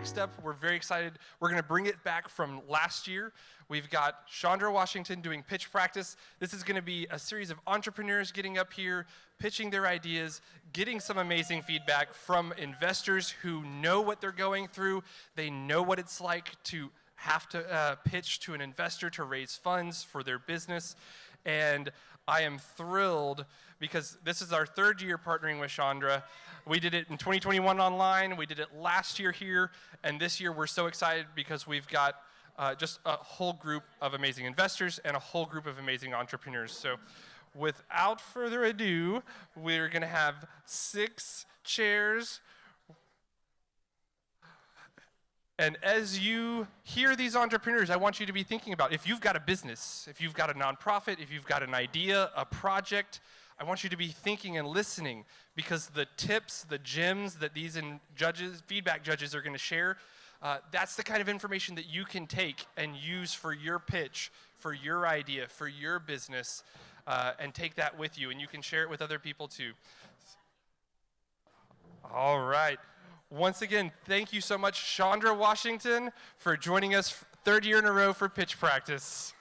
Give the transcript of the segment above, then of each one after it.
next up, we're very excited. We're going to bring it back from last year. We've got Shondra Washington doing pitch practice. This is going to be a series of entrepreneurs getting up here, pitching their ideas, getting some amazing feedback from investors who know what they're going through. They know what it's like to have to pitch to an investor to raise funds for their business. And I am thrilled because this is our third year partnering with Shondra. We did it in 2021 online, we did it last year here, and this year we're so excited because we've got just a whole group of amazing investors and a whole group of amazing entrepreneurs. So without further ado, we're gonna have 6 chairs. And as you hear these entrepreneurs, I want you to be thinking about if you've got a business, if you've got a nonprofit, if you've got an idea, a project, I want you to be thinking and listening because the tips, the gems that these feedback judges are going to share, that's the kind of information that you can take and use for your pitch, for your idea, for your business, and take that with you, and you can share it with other people too. All right. Once again, thank you so much, Shondra Washington, for joining us 3rd year in a row for pitch practice.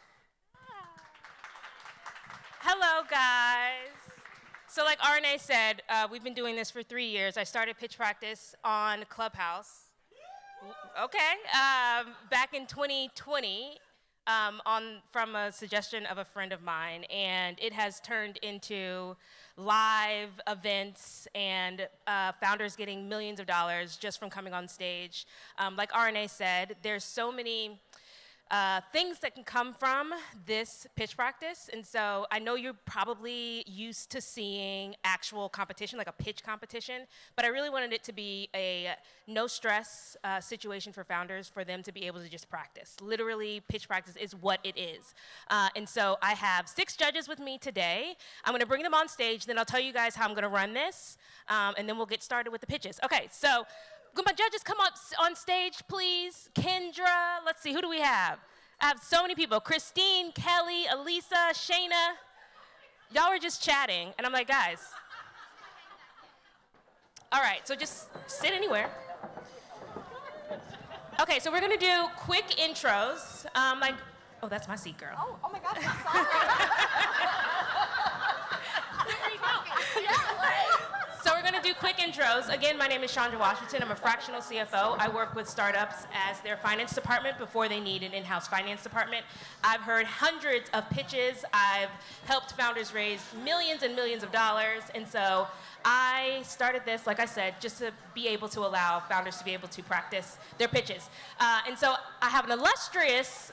Hello, guys. So like RNA said, we've been doing this for 3 years. I started pitch practice on Clubhouse. Okay, back in 2020 from a suggestion of a friend of mine, and it has turned into live events and founders getting millions of dollars just from coming on stage. Like RNA said, there's so many things that can come from this pitch practice, and so I know you're probably used to seeing actual competition, like a pitch competition, but I really wanted it to be a no-stress situation for founders, for them to be able to just practice. Literally, pitch practice is what it is. And so I have 6 judges with me today. I'm gonna bring them on stage, then I'll tell you guys how I'm gonna run this, and then we'll get started with the pitches. Okay, so could my judges come up on stage, please? Kendra, let's see, who do we have? I have so many people. Christine, Kelly, Elisa, Shayna. Y'all were just chatting, and I'm like, guys. All right, so just sit anywhere. Okay, so we're gonna do quick intros. Oh, that's my seat, girl. Oh my gosh, I'm sorry. There you go. Yeah. So we're gonna do quick intros. Again, my name is Shondra Washington. I'm a fractional CFO. I work with startups as their finance department before they need an in-house finance department. I've heard hundreds of pitches. I've helped founders raise millions and millions of dollars. And so I started this, like I said, just to be able to allow founders to be able to practice their pitches. And so I have an illustrious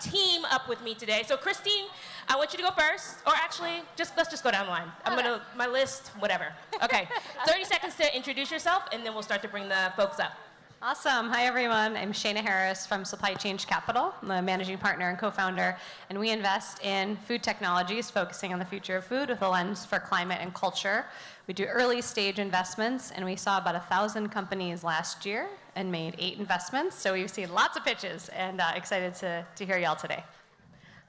team up with me today. So Christine, I want you to go first. Or actually, let's just go down the line. My list, whatever. Okay, 30 seconds to introduce yourself, and then we'll start to bring the folks up. Awesome. Hi, everyone. I'm Shayna Harris from Supply Change Capital. I'm a managing partner and co-founder, and we invest in food technologies, focusing on the future of food with a lens for climate and culture. We do early stage investments, and we saw about 1,000 companies last year and made 8 investments. So we've seen lots of pitches, and excited to hear y'all today.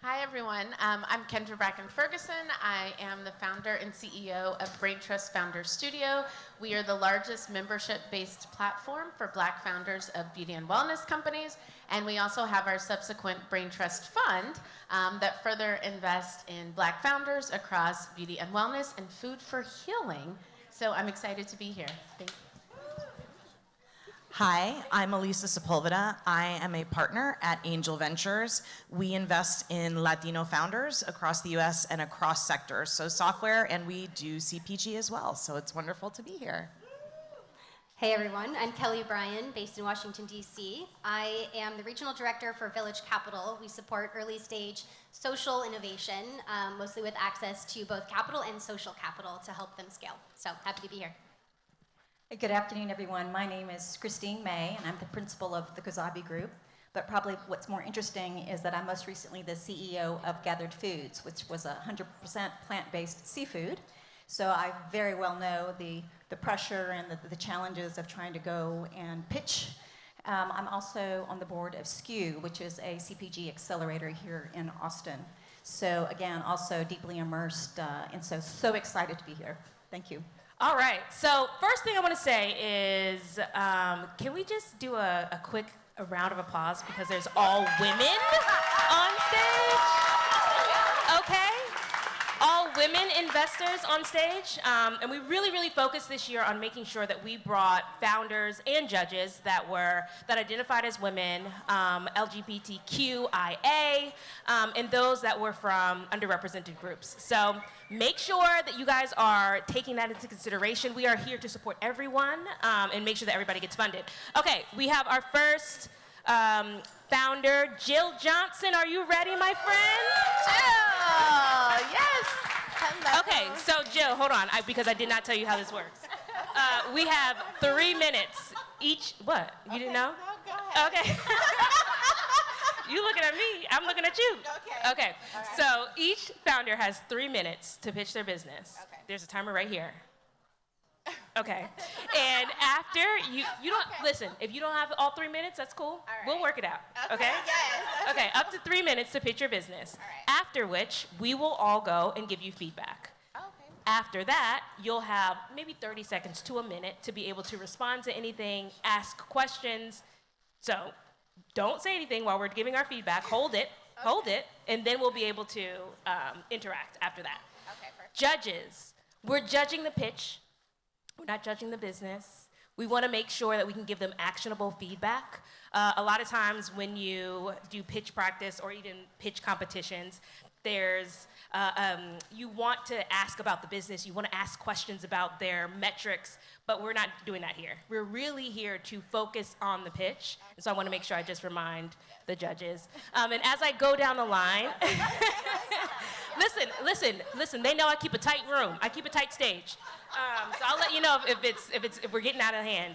Hi, everyone. I'm Kendra Bracken-Ferguson. I am the founder and CEO of Brain Trust Founder Studio. We are the largest membership-based platform for Black founders of beauty and wellness companies. And we also have our subsequent Brain Trust Fund that further invests in Black founders across beauty and wellness and food for healing. So I'm excited to be here. Thank you. Hi, I'm Elisa Sepulveda. I am a partner at Angel Ventures. We invest in Latino founders across the US and across sectors, so software, and we do CPG as well, so it's wonderful to be here. Hey everyone, I'm Kelly Bryan, based in Washington, D.C. I am the Regional Director for Village Capital. We support early stage social innovation, mostly with access to both capital and social capital to help them scale. So happy to be here. Good afternoon, everyone. My name is Christine May, and I'm the principal of the Kozabi Group. But probably what's more interesting is that I'm most recently the CEO of Gathered Foods, which was 100% plant-based seafood. So I very well know the pressure and the challenges of trying to go and pitch. I'm also on the board of SKU, which is a CPG accelerator here in Austin. So again, also deeply immersed, and so excited to be here. Thank you. All right, so first thing I want to say is, can we just do a quick round of applause because there's all women on stage? Okay? All women investors on stage. And we really focused this year on making sure that we brought founders and judges that identified as women, LGBTQIA, and those that were from underrepresented groups. So make sure that you guys are taking that into consideration. We are here to support everyone and make sure that everybody gets funded. Okay, we have our first founder, Jill Johnson. Are you ready, my friend? Jill, yes. Hello. Okay, so Jill, hold on, because I did not tell you how this works. We have 3 minutes each. What? You didn't know? No, go ahead. Okay. You looking at me, I'm looking at you. Okay. All right. So each founder has 3 minutes to pitch their business. Okay. There's a timer right here. Okay. And after, you don't, listen, if you don't have all 3 minutes, that's cool. All right. We'll work it out. Okay? Yes. Okay, up to 3 minutes to pitch your business. All right. After which, we will all go and give you feedback. Okay. After that, you'll have maybe 30 seconds to a minute to be able to respond to anything, ask questions. So don't say anything while we're giving our feedback. Hold it, and then we'll be able to interact after that. Okay, perfect. Judges, we're judging the pitch. We're not judging the business. We want to make sure that we can give them actionable feedback. A lot of times when you do pitch practice or even pitch competitions, there's you want to ask about the business, you want to ask questions about their metrics, but we're not doing that here. We're really here to focus on the pitch, and so I want to make sure I just remind the judges. And as I go down the line, listen, they know I keep a tight room, I keep a tight stage. So I'll let you know if we're getting out of hand.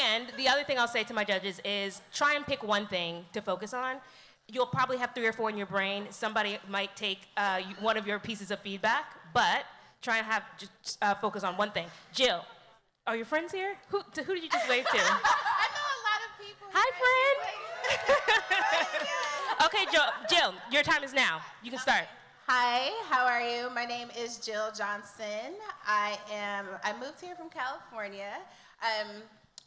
And the other thing I'll say to my judges is try and pick one thing to focus on. You'll probably have 3 or 4 in your brain. Somebody might take one of your pieces of feedback, but try and just focus on one thing. Jill, are your friends here? Who did you just wave to? I know a lot of people. Hi, friend. Okay, Jill, your time is now. You can start. Hi, how are you? My name is Jill Johnson. I moved here from California,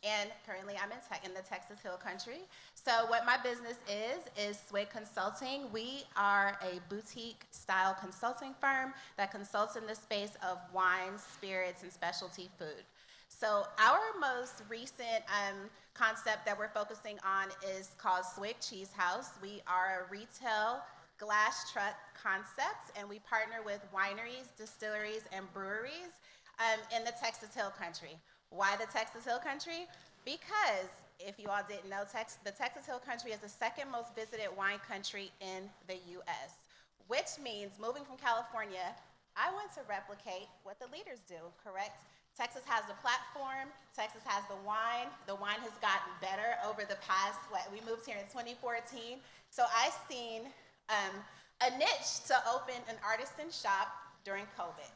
and currently I'm in the Texas Hill Country. So what my business is Swig Consulting. We are a boutique style consulting firm that consults in the space of wine, spirits, and specialty food. So our most recent concept that we're focusing on is called Swig Cheese House. We are a retail glass truck concept, and we partner with wineries, distilleries, and breweries in the Texas Hill Country. Why the Texas Hill Country? Because, if you all didn't know, the Texas Hill Country is the second most visited wine country in the U.S., which means, moving from California, I want to replicate what the leaders do, correct? Texas has the platform, Texas has the wine. The wine has gotten better over the past, we moved here in 2014. So I've seen a niche to open an artisan shop during COVID.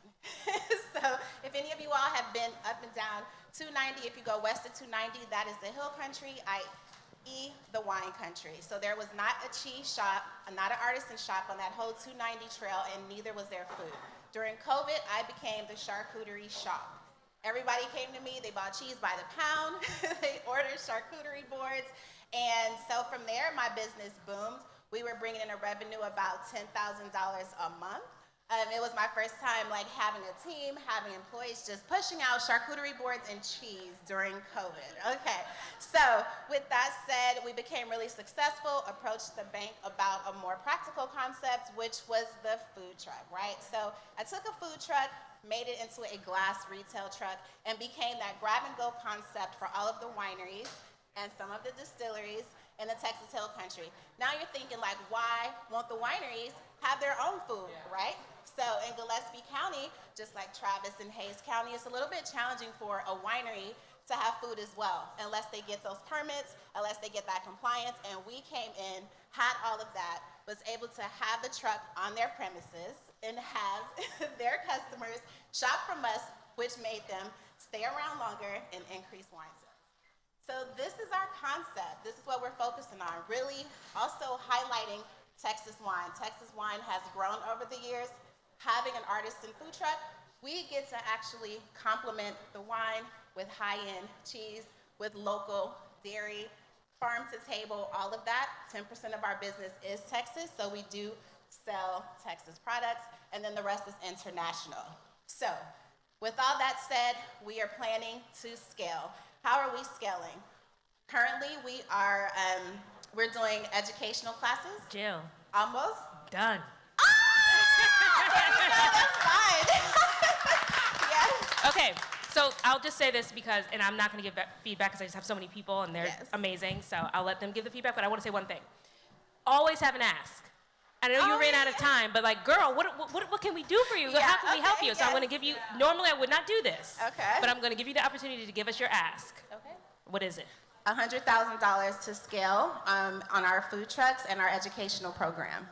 So if any of you all have been up and down 290, if you go west of 290, that is the Hill Country, i.e. the wine country. So there was not a cheese shop, not an artisan shop on that whole 290 trail, and neither was there food. During COVID, I became the charcuterie shop. Everybody came to me, they bought cheese by the pound, they ordered charcuterie boards, and so from there, my business boomed. We were bringing in a revenue about $10,000 a month. It was my first time having a team, having employees, just pushing out charcuterie boards and cheese during COVID. Okay, so with that said, we became really successful, approached the bank about a more practical concept, which was the food truck, right? So I took a food truck, made it into a glass retail truck, and became that grab-and-go concept for all of the wineries and some of the distilleries in the Texas Hill Country. Now you're thinking, why won't the wineries have their own food, right? So in Gillespie County, just like Travis and Hayes County, it's a little bit challenging for a winery to have food as well, unless they get those permits, unless they get that compliance. And we came in, had all of that, was able to have the truck on their premises and have their customers shop from us, which made them stay around longer and increase wine sales. So this is our concept. This is what we're focusing on, really also highlighting Texas wine. Texas wine has grown over the years. Having an artisan food truck we get to actually complement the wine with high-end cheese, with local dairy, farm to table, all of that. 10% of our business is Texas, so we do sell Texas products, and then the rest is international. So, with all that said, we are planning to scale. How are we scaling? Currently, we're doing educational classes. Jill. Almost. Done. That's fine. Yes. Okay, so I'll just say this because, and I'm not going to give feedback because I just have so many people and they're Yes. amazing, so I'll let them give the feedback, but I want to say one thing. Always have an ask. I know you ran out of time, but like, girl, what can we do for you? Yeah, How can we help okay, you? So I'm yes. going to give you, normally I would not do this, Okay. but I'm going to give you the opportunity to give us your ask. Okay. What is it? $100,000 to scale on our food trucks and our educational program.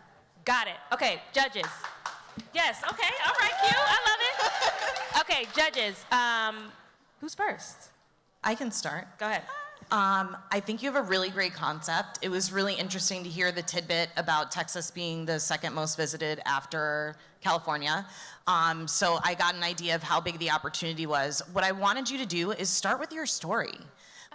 Got it. Okay, judges. Yes, okay, all right, cute, I love it. Okay, judges, who's first? I can start. Go ahead. I think you have a really great concept. It was really interesting to hear the tidbit about Texas being the second most visited after California. So I got an idea of how big the opportunity was. What I wanted you to do is start with your story.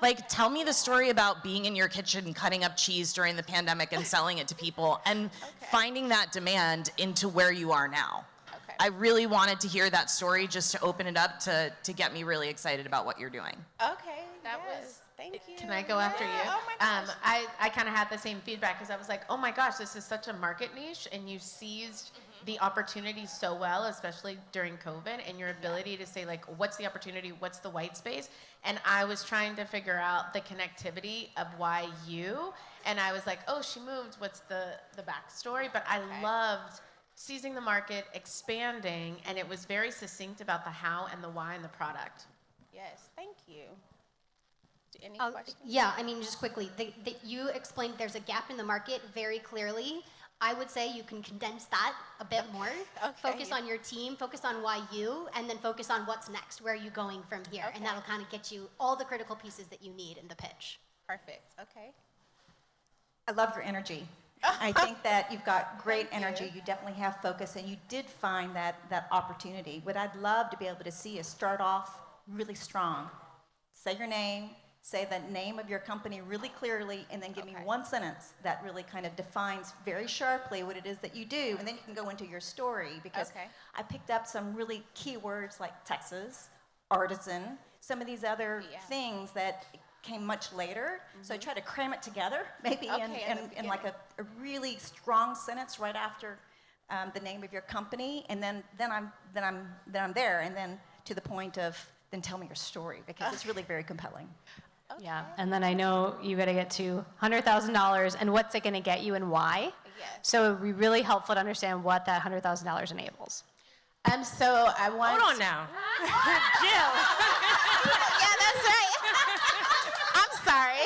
Like, tell me the story about being in your kitchen cutting up cheese during the pandemic and selling it to people and finding that demand into where you are now. Okay. I really wanted to hear that story just to open it up to get me really excited about what you're doing. Okay, that was, thank you. Can I go after you? Oh my gosh. I kind of had the same feedback because I was like, oh my gosh, this is such a market niche, and you seized the opportunity so well, especially during COVID, and your ability to say like, what's the opportunity, what's the white space? And I was trying to figure out the connectivity of why you, and I was like, oh, she moved, what's the backstory? But I loved seizing the market, expanding, and it was very succinct about the how and the why and the product. Yes, thank you. Any Oh, questions? yeah, I mean, just quickly, you explained there's a gap in the market very clearly. I would say you can condense that a bit more. Okay. Focus on your team, focus on why you, and then focus on what's next. Where are you going from here? Okay. And that'll kind of get you all the critical pieces that you need in the pitch. Perfect, okay. I love your energy. I think that you've got great Thank you. energy. You definitely have focus, and you did find that opportunity. What I'd love to be able to see is start off really strong. Say your name, say the name of your company really clearly, and then give me one sentence that really kind of defines very sharply what it is that you do, and then you can go into your story, because Okay. I picked up some really key words like Texas, artisan, some of these other Yeah. things that came much later. So I try to cram it together, maybe Okay, in the in like a really strong sentence right after the name of your company, and then I'm there, and then to the point of then tell me your story, because it's really very compelling. Yeah, and then I know you got to get to $100,000 and what's it going to get you and why. Yes. So it would be really helpful to understand what that $100,000 enables. So I want. Hold on now. Jill. Yeah, that's right. I'm sorry.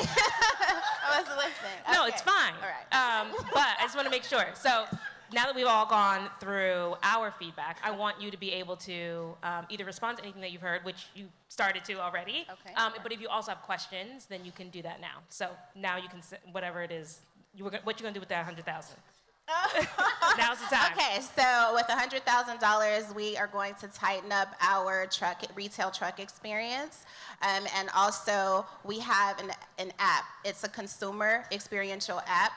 I wasn't listening. No, Okay. it's fine. All right. But I just want to make sure. So now that we've all gone through our feedback, I want you to be able to either respond to anything that you've heard, which you started to already. Okay. But if you also have questions, then you can do that now. So now you can say whatever it is, what you're going to do with that $100,000. Now's the time. Okay, so with $100,000, we are going to tighten up our retail truck experience. And also, we have an app. It's a consumer experiential app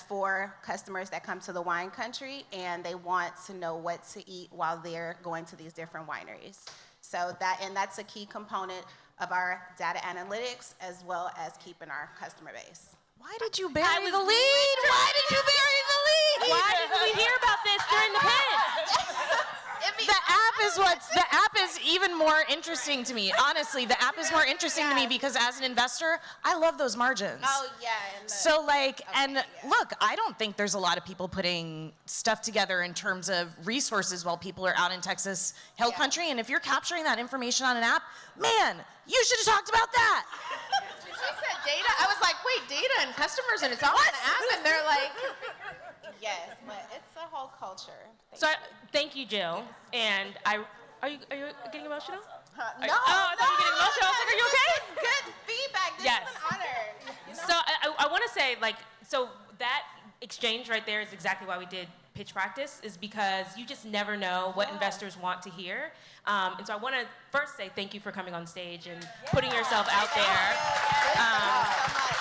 for customers that come to the wine country, and they want to know what to eat while they're going to these different wineries. So that's a key component of our data analytics, as well as keeping our customer base. Why did you bury the lead? Why did you bury the lead? Why didn't we hear about this during the pitch? The app is even more interesting to me. Honestly, the app is more interesting to me because as an investor, I love those margins. Oh, yeah. So yeah. look, I don't think there's a lot of people putting stuff together in terms of resources while people are out in Texas Hill Yeah. Country. And if you're capturing that information on an app, man, you should have talked about that. She said data. I was like, wait, data and customers, and it's all in the app, and they're like, Yes, but it's a whole culture. So thank you, Jill. And are you getting emotional? No, I thought you were getting emotional. I was like, are you okay? Good feedback. This Yes. is an honor. So I want to say, so that exchange right there is exactly why we did pitch practice is because you just never know what investors want to hear. And so I want to first say thank you for coming on stage and putting yourself out there.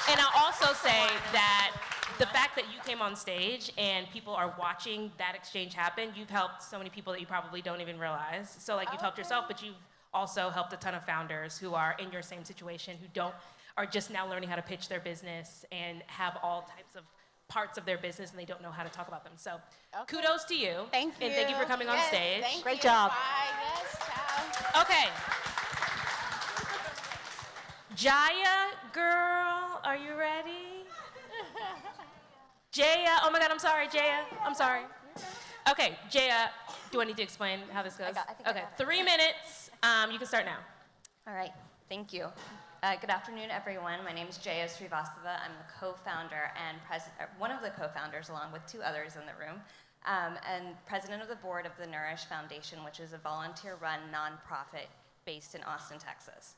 And I'll also say that the fact that you came on stage and people are watching that exchange happen, you've helped so many people that you probably don't even realize. So like you've helped yourself, but you've also helped a ton of founders who are in your same situation, who are just now learning how to pitch their business and have all types of parts of their business and they don't know how to talk about them. So kudos to you. Thank you. And thank you for coming on stage. Great job. Bye. Yes, ciao. Okay. Jaya, girl, are you ready? Jaya, oh my God, I'm sorry, Jaya. I'm sorry. Okay, Jaya, do I need to explain how this goes? I think I Okay, got it. 3 minutes. You can start now. All right, thank you. Good afternoon, everyone. My name is Jaya Srivastava. I'm the co-founder and one of the co-founders, along with 2 others in the room, and president of the board of the Nourish Foundation, which is a volunteer-run nonprofit based in Austin, Texas.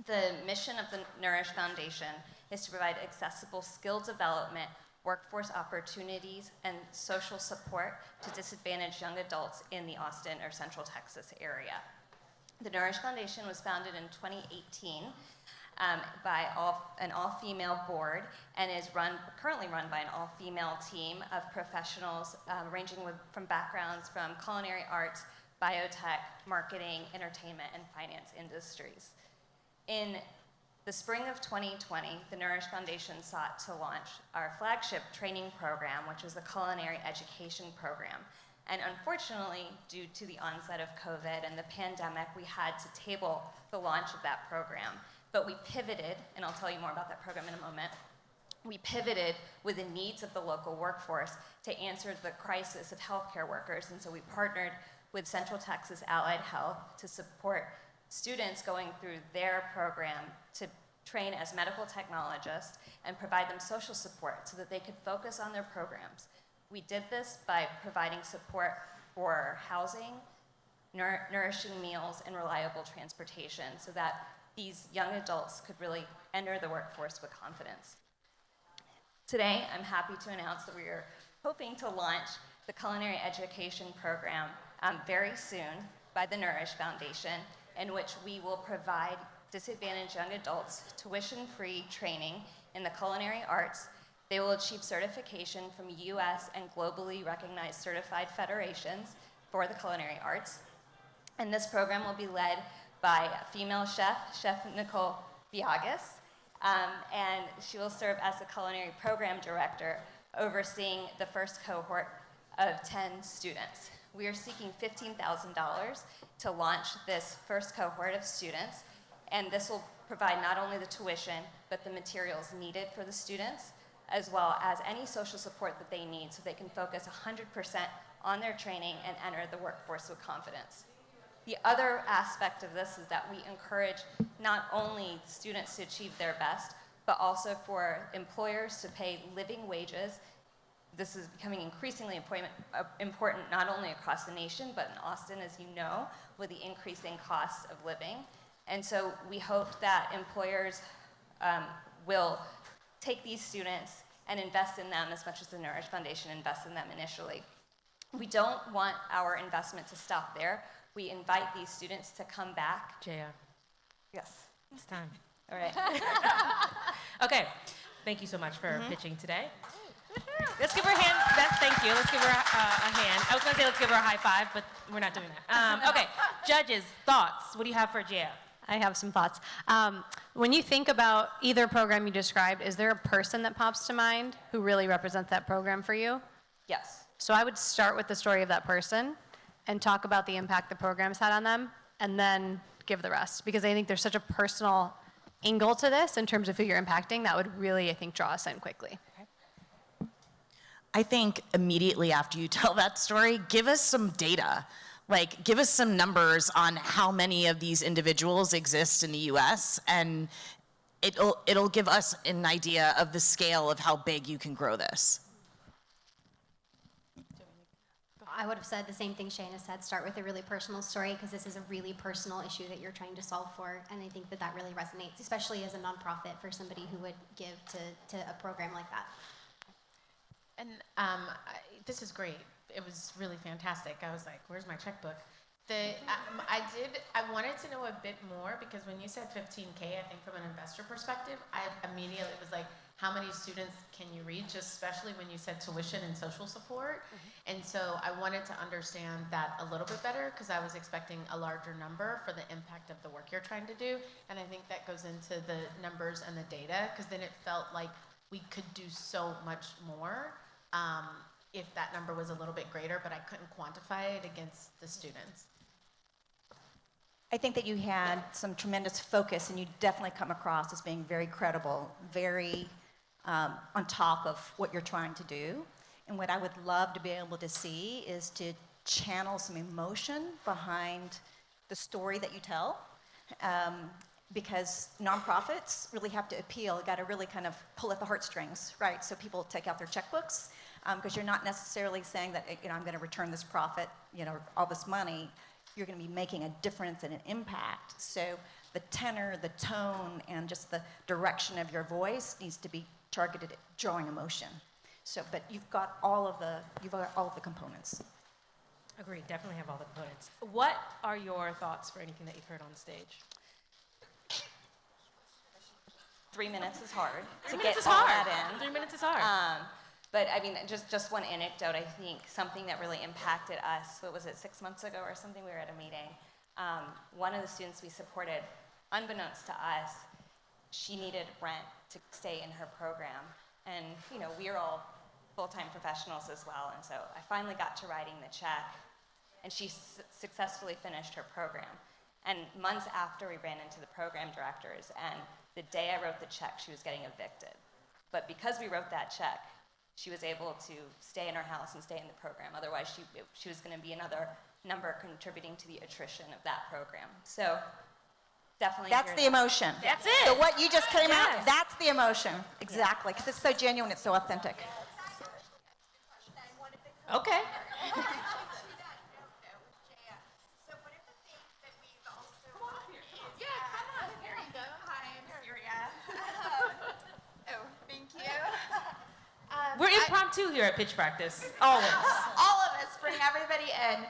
The mission of the Nourish Foundation is to provide accessible skill development, workforce opportunities, and social support to disadvantaged young adults in the Austin or Central Texas area. The Nourish Foundation was founded in 2018 by an all-female board and is currently run by an all-female team of professionals ranging from backgrounds from culinary arts, biotech, marketing, entertainment, and finance industries. In the spring of 2020, the Nourish Foundation sought to launch our flagship training program, which was the culinary education program. And unfortunately, due to the onset of COVID and the pandemic, we had to table the launch of that program. But we pivoted, and I'll tell you more about that program in a moment. We pivoted with the needs of the local workforce to answer the crisis of healthcare workers. And so we partnered with Central Texas Allied Health to support students going through their program to train as medical technologists and provide them social support so that they could focus on their programs. We did this by providing support for housing, nourishing meals, and reliable transportation so that these young adults could really enter the workforce with confidence. Today, I'm happy to announce that we are hoping to launch the culinary education program very soon by the Nourish Foundation, in which we will provide disadvantaged young adults tuition-free training in the culinary arts. They will achieve certification from US and globally recognized certified federations for the culinary arts. And this program will be led by a female chef, Chef Nicole Viagas, and she will serve as the culinary program director, overseeing the first cohort of 10 students. We are seeking $15,000 to launch this first cohort of students, and this will provide not only the tuition, but the materials needed for the students, as well as any social support that they need so they can focus 100% on their training and enter the workforce with confidence. The other aspect of this is that we encourage not only students to achieve their best, but also for employers to pay living wages. This is becoming increasingly important not only across the nation, but in Austin, as you know, with the increasing costs of living. And so we hope that employers will take these students and invest in them as much as the Nourish Foundation invests in them initially. We don't want our investment to stop there. We invite these students to come back. Jaya, Yes. it's time. All right. Okay, thank you so much for pitching today. Let's give her a hand. Thank you. Let's give her a hand. I was going to say let's give her a high five, but we're not doing that. Okay, judges, thoughts. What do you have for Jaya? I have some thoughts. When you think about either program you described, is there a person that pops to mind who really represents that program for you? Yes. So I would start with the story of that person and talk about the impact the program's had on them, and then give the rest. Because I think there's such a personal angle to this in terms of who you're impacting that would really, I think, draw us in quickly. I think immediately after you tell that story, give us some data. Like, give us some numbers on how many of these individuals exist in the US, and it'll give us an idea of the scale of how big you can grow this. I would have said the same thing Shayna said, start with a really personal story, because this is a really personal issue that you're trying to solve for, and I think that that really resonates, especially as a nonprofit for somebody who would give to a program like that. And this is great. It was really fantastic. I was like, where's my checkbook? I wanted to know a bit more because when you said 15K, I think from an investor perspective, I immediately was like, how many students can you reach, especially when you said tuition and social support? And so I wanted to understand that a little bit better because I was expecting a larger number for the impact of the work you're trying to do. And I think that goes into the numbers and the data because then it felt like we could do so much more if that number was a little bit greater, but I couldn't quantify it against the students. I think that you had some tremendous focus, and you definitely come across as being very credible, very on top of what you're trying to do. And what I would love to be able to see is to channel some emotion behind the story that you tell. Because nonprofits really have to appeal. You got to really kind of pull at the heartstrings, right? So people take out their checkbooks because you're not necessarily saying that I'm going to return this profit, all this money. You're going to be making a difference and an impact. So the tenor, the tone, and just the direction of your voice needs to be targeted at drawing emotion. So, but you've got all of the components. Agreed, definitely have all the components. What are your thoughts for anything that you've heard on stage? 3 minutes is hard to 3 get minutes is all hard. that in. 3 minutes is hard. But I mean, just one anecdote, I think something that really impacted us, what was it, 6 months ago or something, we were at a meeting. One of the students we supported, unbeknownst to us, she needed rent to stay in her program. And we are all full-time professionals as well, and so I finally got to writing the check, and she successfully finished her program. And months after, we ran into the program directors, and the day I wrote the check, she was getting evicted. But because we wrote that check, she was able to stay in her house and stay in the program. Otherwise, she was going to be another number contributing to the attrition of that program. So definitely. That's the emotion. That's it. So what you just came Yes. out, that's the emotion. Exactly, because it's so genuine, it's so authentic. Okay. We're impromptu here at pitch practice, always. All of us bring everybody in.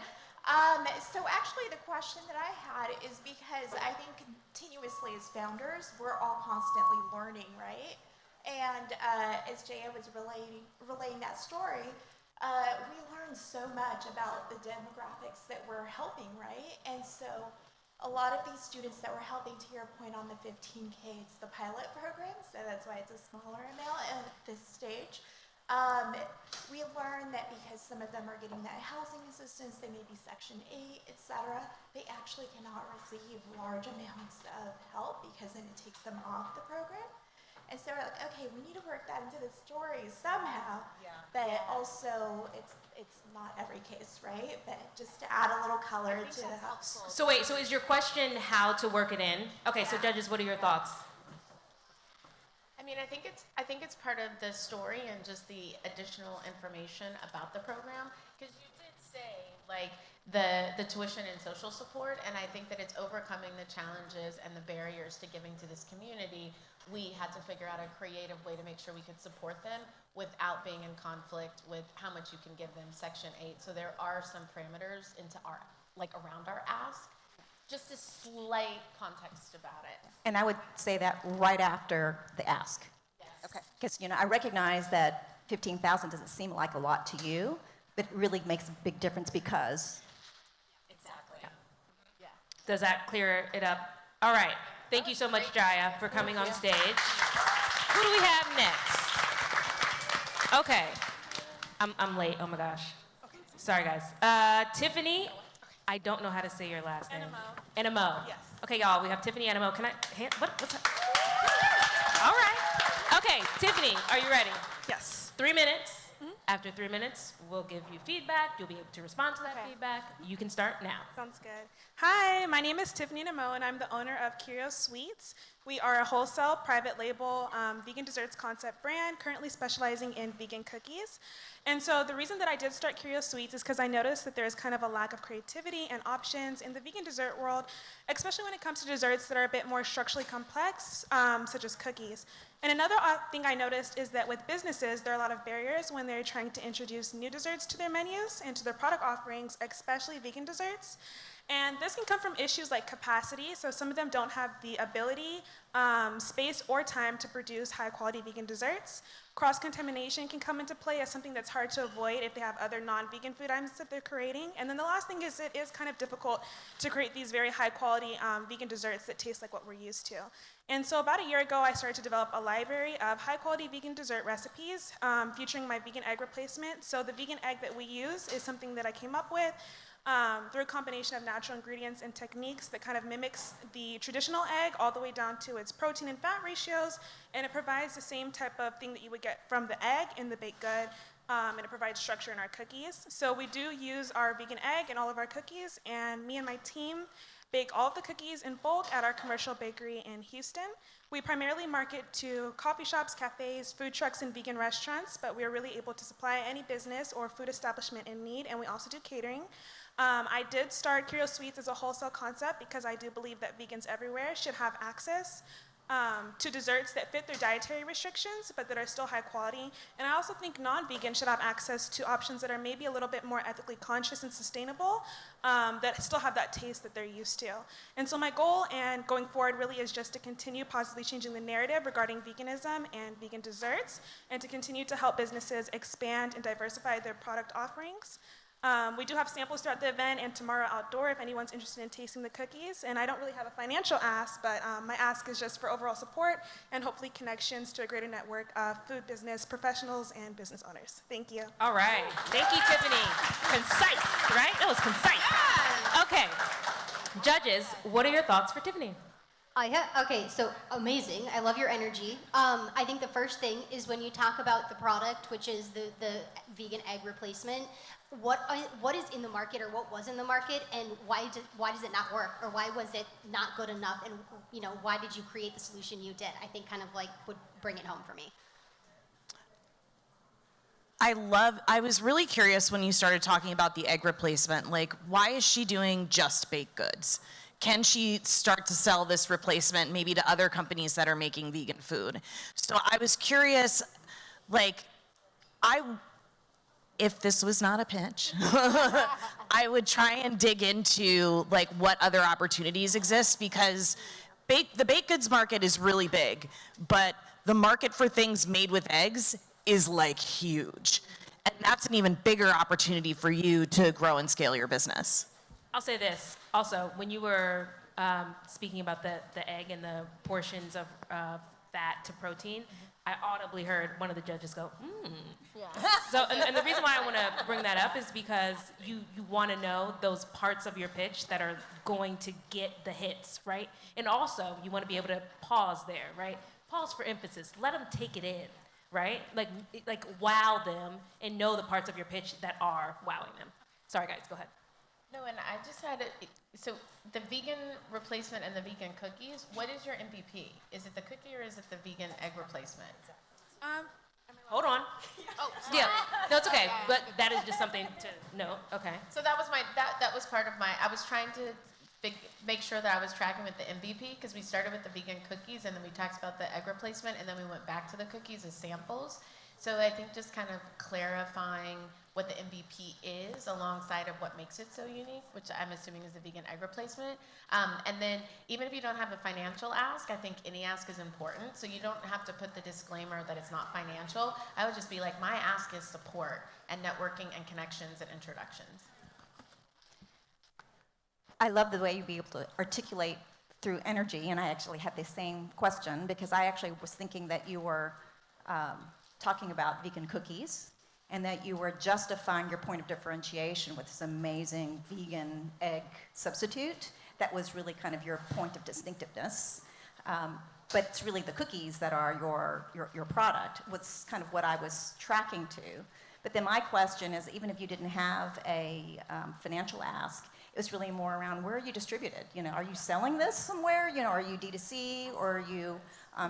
So actually the question that I had is because I think continuously as founders, we're all constantly learning, right? And as Jaya was relaying that story, we learned so much about the demographics that we're helping, right? And so a lot of these students that we're helping, to your point on the 15K, it's the pilot program, so that's why it's a smaller amount at this stage. We learned that because some of them are getting that housing assistance, they may be Section 8, etc., they actually cannot receive large amounts of help because then it takes them off the program. And so we're like, okay, we need to work that into the story somehow, but also it's not every case, right? But just to add a little color to the house. So wait, so is your question how to work it in? Okay, so judges, what are your thoughts? I mean, I think it's part of the story and just the additional information about the program because you did say like the tuition and social support, and I think that it's overcoming the challenges and the barriers to giving to this community. We had to figure out a creative way to make sure we could support them without being in conflict with how much you can give them Section 8. So there are some parameters around our ask. Just a slight context about it. And I would say that right after the ask. Yes. Okay. Because I recognize that 15,000 doesn't seem like a lot to you, but it really makes a big difference because. Exactly. Yeah. Does that clear it up? All right. Thank you so much, Jaya, for coming on stage. Who do we have next? Okay. I'm late. Oh my gosh. Sorry, guys. Tiffany. I don't know how to say your last name. Enemuo. Yes. Okay, y'all, we have Tiffany Enemuo. Can I, what's that? All right. Okay, Tiffany, are you ready? Yes. 3 minutes. After 3 minutes, we'll give you feedback. You'll be able to respond to that feedback. You can start now. Sounds good. Hi, my name is Tiffany Enemuo, and I'm the owner of Curious Sweets, We are a wholesale, private label, vegan desserts concept brand, currently specializing in vegan cookies. And so the reason that I did start Curio Sweets is because I noticed that there's kind of a lack of creativity and options in the vegan dessert world, especially when it comes to desserts that are a bit more structurally complex, such as cookies. And another thing I noticed is that with businesses, there are a lot of barriers when they're trying to introduce new desserts to their menus and to their product offerings, especially vegan desserts. And this can come from issues like capacity. So some of them don't have the ability, space, or time to produce high-quality vegan desserts. Cross-contamination can come into play as something that's hard to avoid if they have other non-vegan food items that they're creating. And then the last thing is it is kind of difficult to create these very high-quality vegan desserts that taste like what we're used to. And so about a year ago, I started to develop a library of high-quality vegan dessert recipes featuring my vegan egg replacement. So the vegan egg that we use is something that I came up with through a combination of natural ingredients and techniques that kind of mimics the traditional egg all the way down to its protein and fat ratios, and it provides the same type of thing that you would get from the egg in the baked good, and it provides structure in our cookies. So we do use our vegan egg in all of our cookies, and me and my team bake all of the cookies in bulk at our commercial bakery in Houston. We primarily market to coffee shops, cafes, food trucks, and vegan restaurants, but we are really able to supply any business or food establishment in need, and we also do catering. I did start Curio Sweets as a wholesale concept because I do believe that vegans everywhere should have access to desserts that fit their dietary restrictions, but that are still high quality. And I also think non-vegans should have access to options that are maybe a little bit more ethically conscious and sustainable, that still have that taste that they're used to. And so my goal and going forward really is just to continue positively changing the narrative regarding veganism and vegan desserts, and to continue to help businesses expand and diversify their product offerings. We do have samples throughout the event and tomorrow outdoor if anyone's interested in tasting the cookies. And I don't really have a financial ask, but my ask is just for overall support and hopefully connections to a greater network of food business professionals and business owners. Thank you. All right. Thank you, Tiffany. Concise, right? That was concise. Okay. Judges, what are your thoughts for Tiffany? Okay, so amazing. I love your energy. I think the first thing is when you talk about the product, which is the vegan egg replacement, what is in the market or what was in the market, and why does it not work, or why was it not good enough, and why did you create the solution you did? I think kind of like would bring it home for me. I was really curious when you started talking about the egg replacement, like why is she doing just baked goods? Can she start to sell this replacement maybe to other companies that are making vegan food? So I was curious, like, if this was not a pitch, I would try and dig into like what other opportunities exist, because the baked goods market is really big, but the market for things made with eggs is like huge. And that's an even bigger opportunity for you to grow and scale your business. I'll say this. Also, when you were speaking about the egg and the portions of fat to protein, I audibly heard one of the judges go, Yeah. So, and the reason why I want to bring that up is because you want to know those parts of your pitch that are going to get the hits, right? And also, you want to be able to pause there, right? Pause for emphasis. Let them take it in, right? Like wow them and know the parts of your pitch that are wowing them. Sorry, guys, go ahead. No, and I just had so the vegan replacement and the vegan cookies, what is your MVP? Is it the cookie or is it the vegan egg replacement? Hold on. Oh, yeah. No, it's okay. But that is just something to note. Okay. So that was that was part of my, I was trying to make sure that I was tracking with the MVP, because we started with the vegan cookies and then we talked about the egg replacement and then we went back to the cookies as samples. So I think just kind of clarifying what the MVP is alongside of what makes it so unique, which I'm assuming is the vegan egg replacement. And then even if you don't have a financial ask, I think any ask is important. So you don't have to put the disclaimer that it's not financial. I would just be like, my ask is support and networking and connections and introductions. I love the way you be able to articulate through energy, and I actually had the same question because I actually was thinking that you were talking about vegan cookies and that you were justifying your point of differentiation with this amazing vegan egg substitute. That was really kind of your point of distinctiveness. But it's really the cookies that are your product, was kind of what I was tracking to. But then my question is, even if you didn't have a financial ask, It was really more around where are you distributed? Are you selling this somewhere? Are you D2C, or are you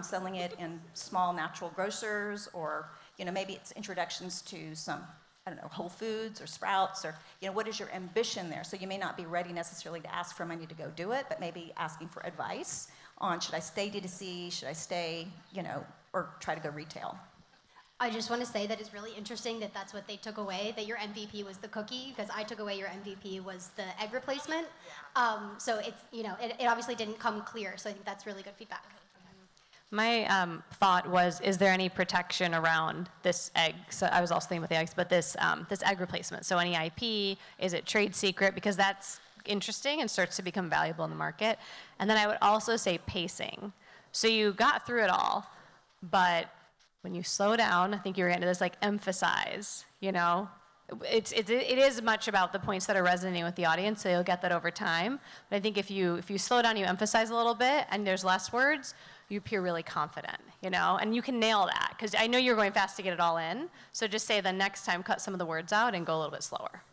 selling it in small natural grocers, or maybe it's introductions to some, I don't know, Whole Foods or Sprouts, or what is your ambition there? So you may not be ready necessarily to ask for money to go do it, but maybe asking for advice on should I stay D2C, should I stay, or try to go retail. I just want to say that it's really interesting that that's what they took away, that your MVP was the cookie, because I took away your MVP was the egg replacement. So it's, it obviously didn't come clear, so I think that's really good feedback. My thought was, is there any protection around this egg? So I was also thinking about the eggs, but this egg replacement. So any IP, is it trade secret? Because that's interesting and starts to become valuable in the market. And then I would also say pacing. So you got through it all, but when you slow down, I think you were getting to this, like, emphasize, It is much about the points that are resonating with the audience, so you'll get that over time. But I think if you slow down, you emphasize a little bit, and there's less words, you appear really confident, And you can nail that, because I know you're going fast to get it all in. So just say the next time, cut some of the words out and go a little bit slower.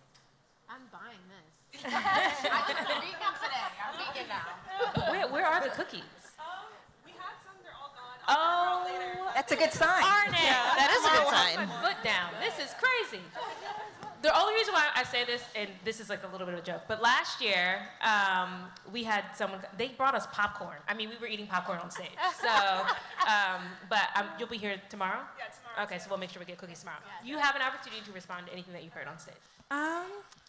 I'm buying this. I just vegan today. I'm vegan now. Where are the cookies? We had some, they're all gone. Oh, That's a good sign. Arnett, That is a good sign. Foot down. This is crazy. The only reason why I say this, and this is like a little bit of a joke, but last year we had someone, they brought us popcorn. I mean, we were eating popcorn on stage. So, but you'll be here tomorrow? Yeah, tomorrow. Okay, so we'll make sure we get cookies tomorrow. You have an opportunity to respond to anything that you heard on stage.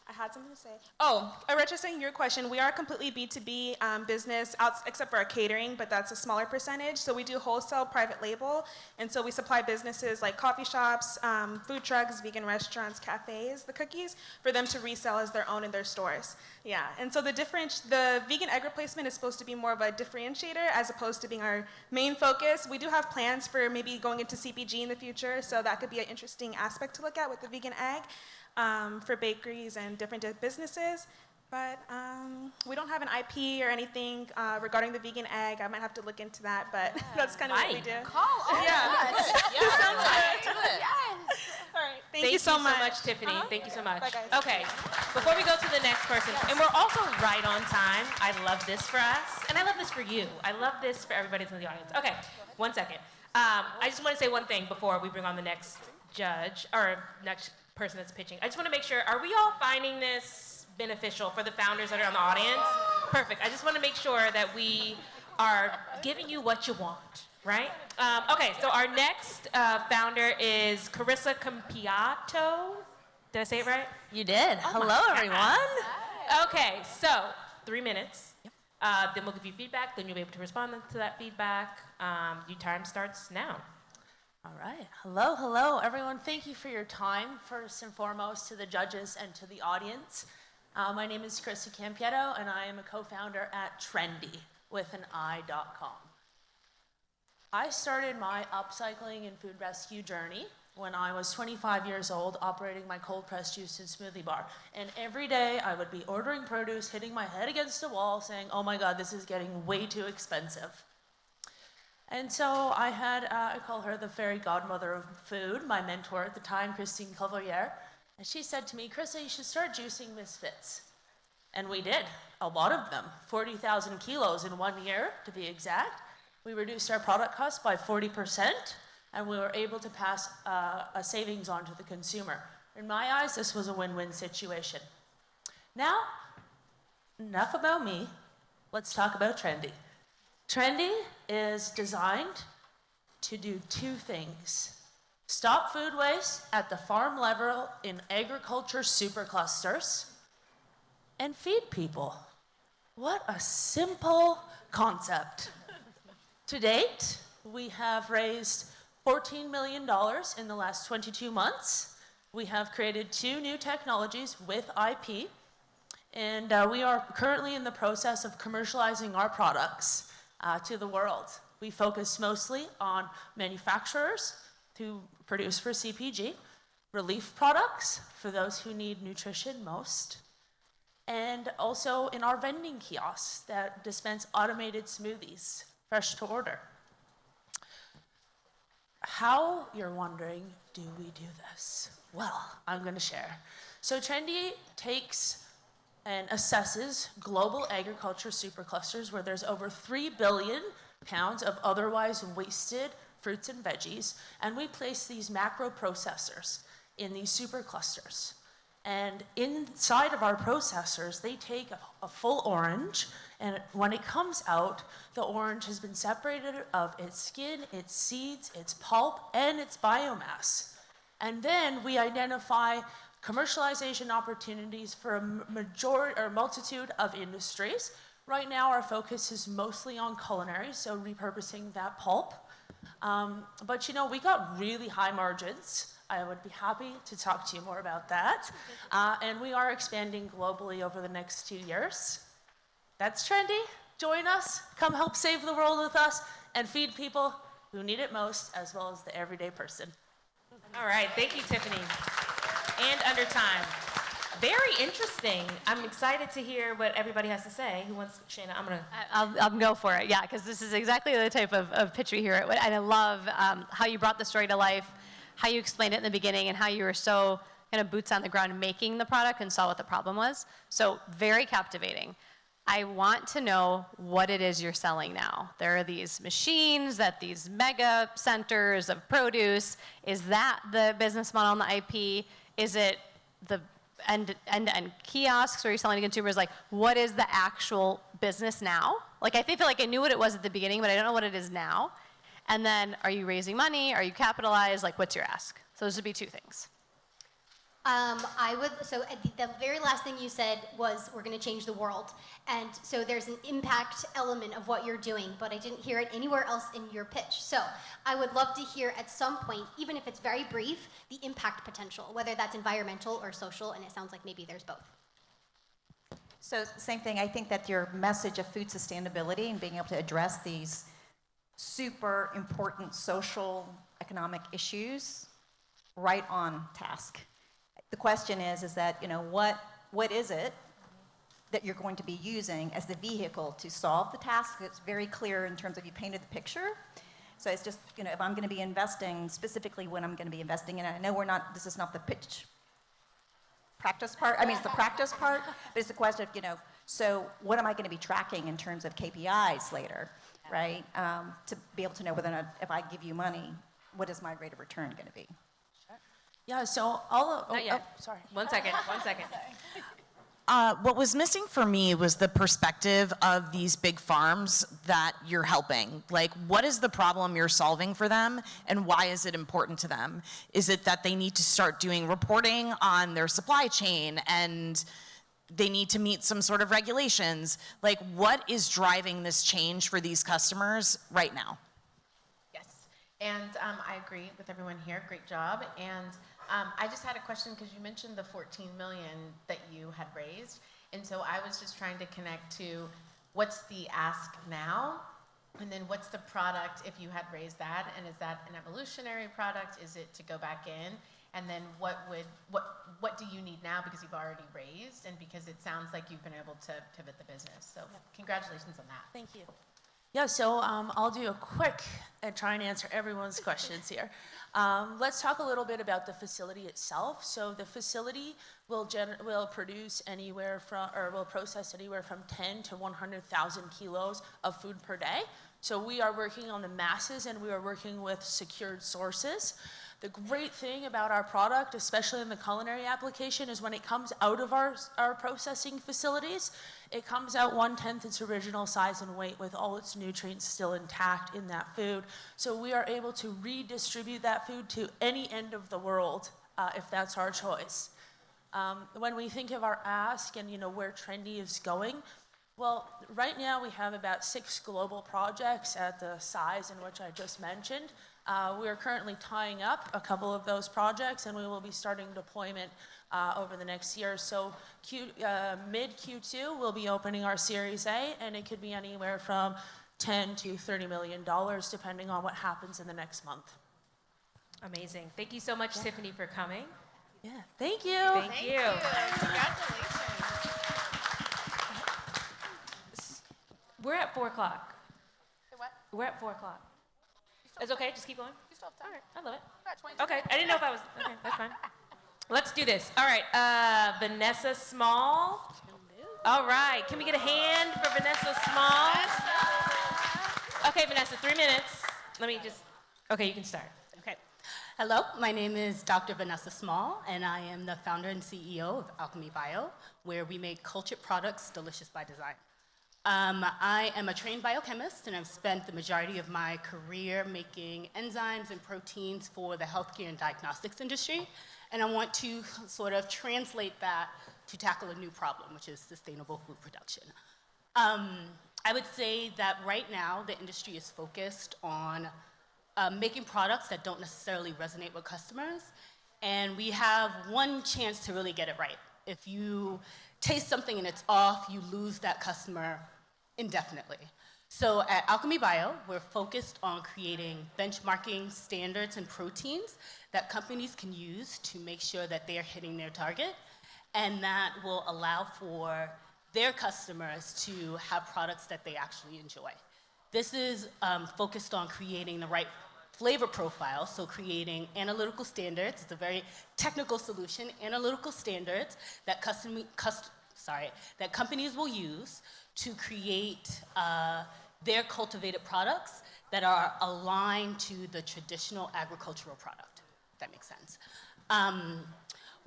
I had something to say. Oh, addressing your question, we are a completely B2B business, except for our catering, but that's a smaller percentage. So we do wholesale private label, and so we supply businesses like coffee shops, food trucks, vegan restaurants, cafes, the cookies, for them to resell as their own in their stores. Yeah, and so the vegan egg replacement is supposed to be more of a differentiator as opposed to being our main focus. We do have plans for maybe going into CPG in the future, so that could be an interesting aspect to look at with the vegan egg. For bakeries and different businesses, but we don't have an IP or anything regarding the vegan egg. I might have to look into that, but that's kind of what we do. Call all Yeah. Sounds good. Do it. Yes. All right. Thank you so so much. Tiffany. Thank you so much. Bye, guys. Okay, before we go to the next person, and we're also right on time. I love this for us, and I love this for you. I love this for everybody that's in the audience. Okay, 1 second. I just want to say one thing before we bring on the next judge, or next person that's pitching. I just want to make sure, are we all finding this beneficial for the founders that are in the audience? Perfect. I just want to make sure that we are giving you what you want, right? Okay, so our next founder is Carissa Campeotto. Did I say it right? You did. Hello, everyone. Okay, so 3 minutes. Then we'll give you feedback. Then you'll be able to respond to that feedback. Your time starts now. All right. Hello, everyone. Thank you for your time, first and foremost, to the judges and to the audience. My name is Carissa Campeotto, and I am a co-founder at Trendy, with an I.com. I started my upcycling and food rescue journey when I was 25 years old, operating my cold-pressed juice and smoothie bar. And every day, I would be ordering produce, hitting my head against a wall, saying, oh my God, this is getting way too expensive. And so I had, I call her the fairy godmother of food, my mentor at the time, Christine Cavalier. And she said to me, Carissa, you should start juicing misfits. And we did, a lot of them, 40,000 kilos in 1 year, to be exact. We reduced our product costs by 40%, and we were able to pass a savings on to the consumer. In my eyes, this was a win-win situation. Now, enough about me. Let's talk about Trendy. Trendy is designed to do 2 things. Stop food waste at the farm level in agriculture superclusters and feed people. What a simple concept. To date, we have raised $14 million in the last 22 months. We have created 2 new technologies with IP, and we are currently in the process of commercializing our products to the world. We focus mostly on manufacturers who produce for CPG, relief products for those who need nutrition most, and also in our vending kiosks that dispense automated smoothies, fresh to order. How, you're wondering, do we do this? Well, I'm going to share. So Trendy takes and assesses global agriculture superclusters where there's over 3 billion pounds of otherwise wasted fruits and veggies, and we place these macro processors in these superclusters. And inside of our processors, they take a full orange, and when it comes out, the orange has been separated of its skin, its seeds, its pulp, and its biomass. And then we identify commercialization opportunities for a multitude of industries. Right now, our focus is mostly on culinary, so repurposing that pulp. But we got really high margins. I would be happy to talk to you more about that. And we are expanding globally over the next 2 years. That's trendy. Join us. Come help save the world with us and feed people who need it most, as well as the everyday person. All right, thank you, Tiffany. And under time. Very interesting. I'm excited to hear what everybody has to say. Who wants, Shayna? I'll go for it, yeah, because this is exactly the type of pitch we hear. And I love how you brought the story to life, how you explained it in the beginning, and how you were so kind of boots on the ground making the product and saw what the problem was. So very captivating. I want to know what it is you're selling now. There are these machines at these mega centers of produce. Is that the business model on the IP? Is it the end-to-end kiosks where you're selling to consumers? Like, what is the actual business now? Like, I feel like I knew what it was at the beginning, but I don't know what it is now. And then, are you raising money? Are you capitalized? Like, what's your ask? So those would be two things. So the very last thing you said was, we're going to change the world. And so there's an impact element of what you're doing, but I didn't hear it anywhere else in your pitch. So I would love to hear at some point, even if it's very brief, the impact potential, whether that's environmental or social, and it sounds like maybe there's both. So same thing, I think that your message of food sustainability and being able to address these super important social, economic issues right on task. The question is that, what is it that you're going to be using as the vehicle to solve the task? It's very clear in terms of you painted the picture. So it's just, if I'm going to be investing, specifically when I'm going to be investing in it, I know this is not the pitch practice part. I mean, it's the practice part, but it's the question of, so what am I going to be tracking in terms of KPIs later, right? To be able to know whether or not, if I give you money, what is my rate of return going to be? Yeah, so sorry. One second. What was missing for me was the perspective of these big farms that you're helping. Like, what is the problem you're solving for them, and why is it important to them? Is it that they need to start doing reporting on their supply chain, and they need to meet some sort of regulations? Like, what is driving this change for these customers right now? Yes, and I agree with everyone here. Great job. And I just had a question because you mentioned the 14 million that you had raised, and so I was just trying to connect to what's the ask now, and then what's the product if you had raised that, and is that an evolutionary product? Is it to go back in? And then what do you need now because you've already raised, and because it sounds like you've been able to pivot the business? So congratulations on that. Thank you. Yeah, so I'll do a quick and try and answer everyone's questions here. Let's talk a little bit about the facility itself. So the facility will produce anywhere from, or will process anywhere from 10 to 100,000 kilos of food per day. So we are working on the masses, and we are working with secured sources. The great thing about our product, especially in the culinary application, is when it comes out of our processing facilities, it comes out 1/10 its original size and weight with all its nutrients still intact in that food. So we are able to redistribute that food to any end of the world if that's our choice. When we think of our ask and where Trendy is going, well, right now we have about 6 global projects at the size in which I just mentioned. We are currently tying up a couple of those projects, and we will be starting deployment over the next year. So mid Q2, we'll be opening our Series A, and it could be anywhere from $10 to $30 million, depending on what happens in the next month. Amazing. Thank you so much, Tiffany, for coming. Yeah, thank you. Thank you. Congratulations. We're at 4 o'clock. What? We're at 4 o'clock. It's okay, just keep going. You still have time. All right, I love it. You got 22 Okay, I didn't know if I was, okay, that's fine. Let's do this. All right, Vanessa Small. All right, can we get a hand for Vanessa Small? Okay, Vanessa, 3 minutes. Okay, you can start. Okay. Hello, my name is Dr. Vanessa Small, and I am the founder and CEO of Alchemy Bio, where we make cultured products delicious by design. I am a trained biochemist, and I've spent the majority of my career making enzymes and proteins for the healthcare and diagnostics industry, and I want to sort of translate that to tackle a new problem, which is sustainable food production. I would say that right now the industry is focused on making products that don't necessarily resonate with customers, and we have one chance to really get it right. If you taste something and it's off, you lose that customer indefinitely. So at Alchemy Bio, we're focused on creating benchmarking standards and proteins that companies can use to make sure that they're hitting their target, and that will allow for their customers to have products that they actually enjoy. This is focused on creating the right flavor profile, so creating analytical standards. It's a very technical solution, analytical standards that that companies will use to create their cultivated products that are aligned to the traditional agricultural product, if that makes sense.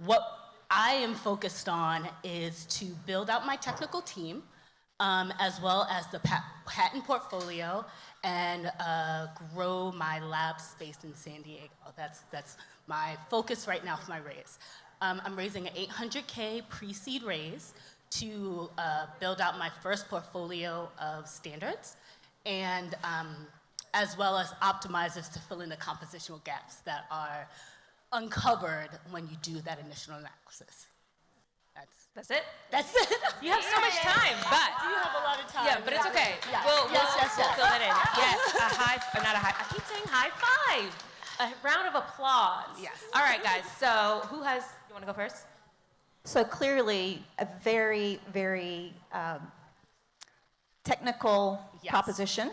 What I am focused on is to build out my technical team, as well as the patent portfolio, and grow my lab space in San Diego. That's my focus right now for my raise. I'm raising an $800K pre-seed raise to build out my first portfolio of standards, and as well as optimizers to fill in the compositional gaps that are uncovered when you do that initial analysis. That's it? That's it. You have so much time, but You have a lot of time. yeah, but it's okay. Yeah. We'll Yes. fill it in. Yes, not a high. I keep saying high five. A round of applause. Yes. All right, guys. So you want to go first? So clearly, a very, very technical proposition,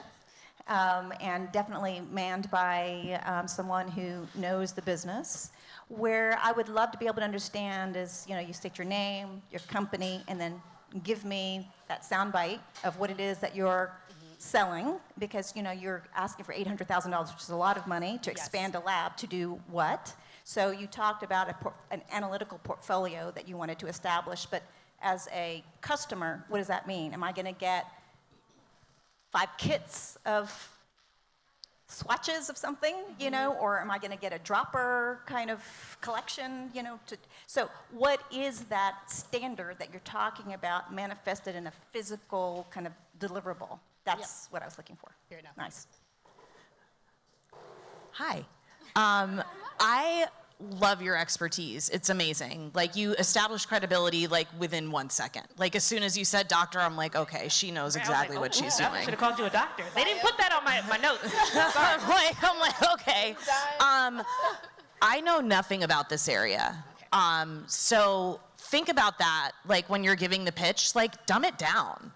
and definitely manned by someone who knows the business. Where I would love to be able to understand is, you state your name, your company, and then give me that soundbite of what it is that you're selling, because you're asking for $800,000, which is a lot of money to expand a lab to do what? So you talked about an analytical portfolio that you wanted to establish, but as a customer, what does that mean? Am I going to get 5 kits of swatches of something, or am I going to get a dropper kind of collection, So what is that standard that you're talking about manifested in a physical kind of deliverable? That's what I was looking for. Fair enough. Nice. Hi. I love your expertise. It's amazing. Like, you establish credibility like within 1 second. Like, as soon as you said doctor, I'm like, okay, she knows exactly what she's doing. I should have called you a doctor. They didn't put that on my notes. I'm like, okay. I know nothing about this area. So think about that. Like, when you're giving the pitch, like, dumb it down.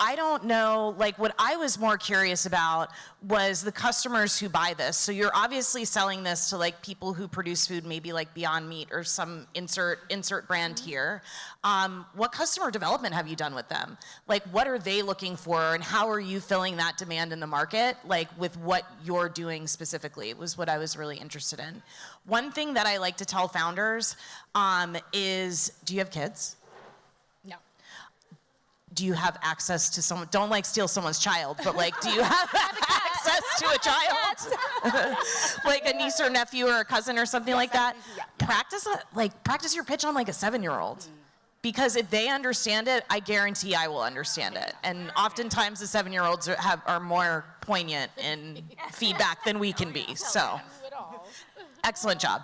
I don't know, like, what I was more curious about was the customers who buy this. So you're obviously selling this to, like, people who produce food, maybe like Beyond Meat or some insert brand here. What customer development have you done with them? Like, what are they looking for, and how are you filling that demand in the market, like, with what you're doing specifically, was what I was really interested in. One thing that I like to tell founders is, do you have kids? Do you have access to someone? Don't, like, steal someone's child, but, like, do you have access to a child? Like a niece or nephew or a cousin or something like that? Practice your pitch on, like, a 7-year-old. Because if they understand it, I guarantee I will understand it. And oftentimes the 7-year-olds are more poignant in feedback than we can be. So, excellent job.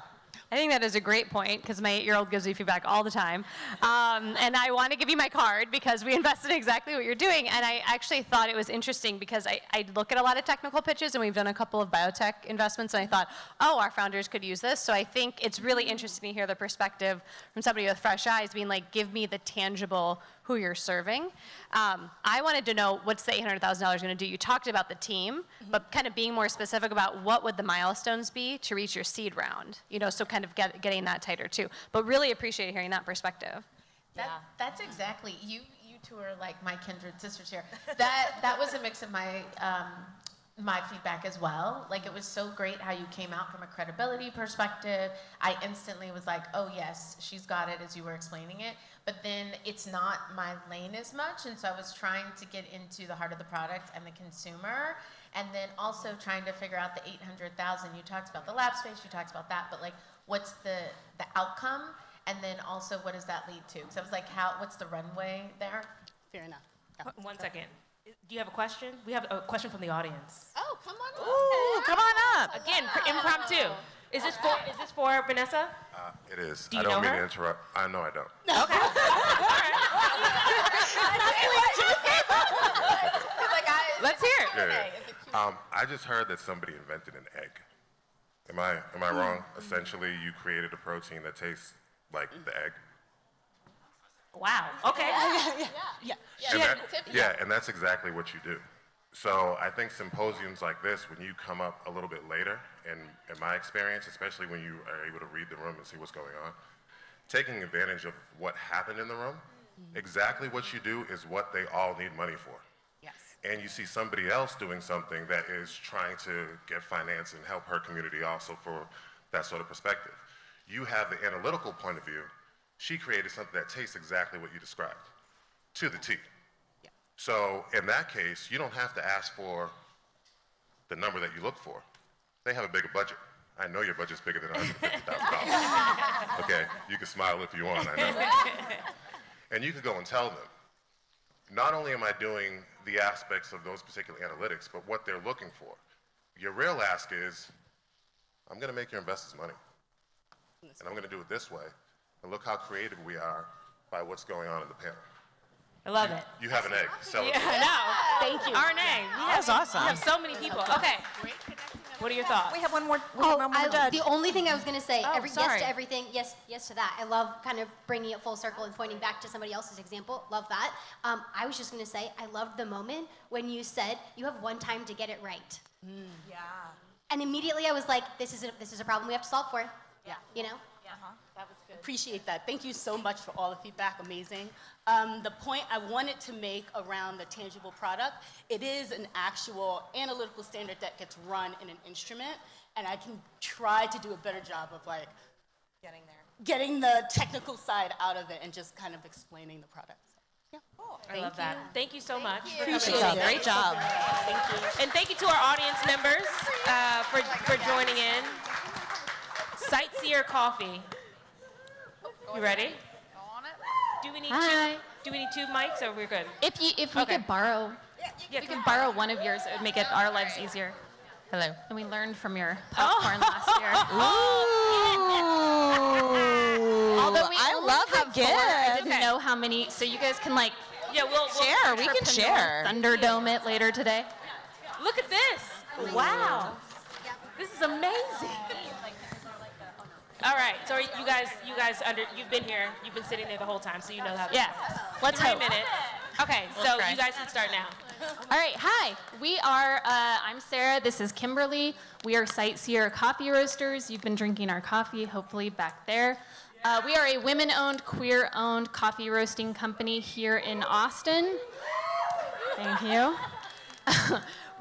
I think that is a great point, because my 8-year-old gives me feedback all the time. And I want to give you my card because we invested in exactly what you're doing. And I actually thought it was interesting because I look at a lot of technical pitches, and we've done a couple of biotech investments, and I thought, oh, our founders could use this. So I think it's really interesting to hear the perspective from somebody with fresh eyes being like, give me the tangible who you're serving. I wanted to know, what's the $800,000 going to do? You talked about the team, but kind of being more specific about what would the milestones be to reach your seed round, so kind of getting that tighter too. But really appreciate hearing that perspective. That's exactly, you two are like my kindred sisters here. That was a mix of my feedback as well. Like, it was so great how you came out from a credibility perspective. I instantly was like, oh yes, she's got it, as you were explaining it. But then it's not my lane as much, and so I was trying to get into the heart of the product and the consumer, and then also trying to figure out the 800,000. You talked about the lab space, you talked about that, but like, what's the outcome? And then also, what does that lead to? Because I was like, what's the runway there? Fair enough. 1 second. Do you have a question? We have a question from the audience. Oh, come on. Ooh, come on up. Again, impromptu. Is this for Vanessa? It is. Do you I don't know mean her? to interrupt. I know I don't. Okay. Let's hear it. Yeah. I just heard that somebody invented an egg. Am I wrong? Essentially, you created a protein that tastes like the egg. Wow. Okay. And that's exactly what you do. So I think symposiums like this, when you come up a little bit later, and in my experience, especially when you are able to read the room and see what's going on, taking advantage of what happened in the room, exactly what you do is what they all need money for. Yes. And you see somebody else doing something that is trying to get finance and help her community also for that sort of perspective. You have the analytical point of view. She created something that tastes exactly what you described, to the T. Yeah. So in that case, you don't have to ask for the number that you look for. They have a bigger budget. I know your budget's bigger than $150,000. Okay, you can smile if you want, I know. And you could go and tell them, not only am I doing the aspects of those particular analytics, but what they're looking for. Your real ask is, I'm gonna make your investors money. And I'm gonna do it this way. And look how creative we are by what's going on in the panel. I love it. You have an egg. Celebrate. Yeah, I know. Thank you. RNA. That was awesome. We have so many people. Okay. What are your thoughts? We have one more judge. The only thing I was going to say, yes sorry. to everything, yes to that. I love kind of bringing it full circle and pointing back to somebody else's example. Love that. I was just going to say, I loved the moment when you said you have one time to get it right. Yeah. And immediately I was like, this is a problem we have to solve for. Yeah. You know? That was good. Appreciate that. Thank you so much for all the feedback. Amazing. The point I wanted to make around the tangible product, it is an actual analytical standard that gets run in an instrument, and I can try to do a better job of like getting the technical side out of it and just kind of explaining the product. So, yeah. I love that. Thank you so much. Appreciate it. Great job. Thank you. And thank you to our audience members for joining in. Sightseer Coffee. You ready? Do we need two mics, or we're good? If we could borrow, we could borrow one of yours, it would make our lives easier. Hello. And we learned from your popcorn last year. Although we I only love have a 4, I gift. didn't know how many. So you guys can we'll share. We can share. Thunderdome it later today. Look at this. Wow. This is amazing. All right, so you guys, you've been here, you've been sitting there the whole time, so you know how. Yeah. Let's 3 hope. minutes. Okay, so you guys can start now. All right, hi. We are, I'm Sarah, this is Kimberly. We are Sightseer Coffee Roasters. You've been drinking our coffee, hopefully back there. We are a women-owned, queer-owned coffee roasting company here in Austin. Thank you.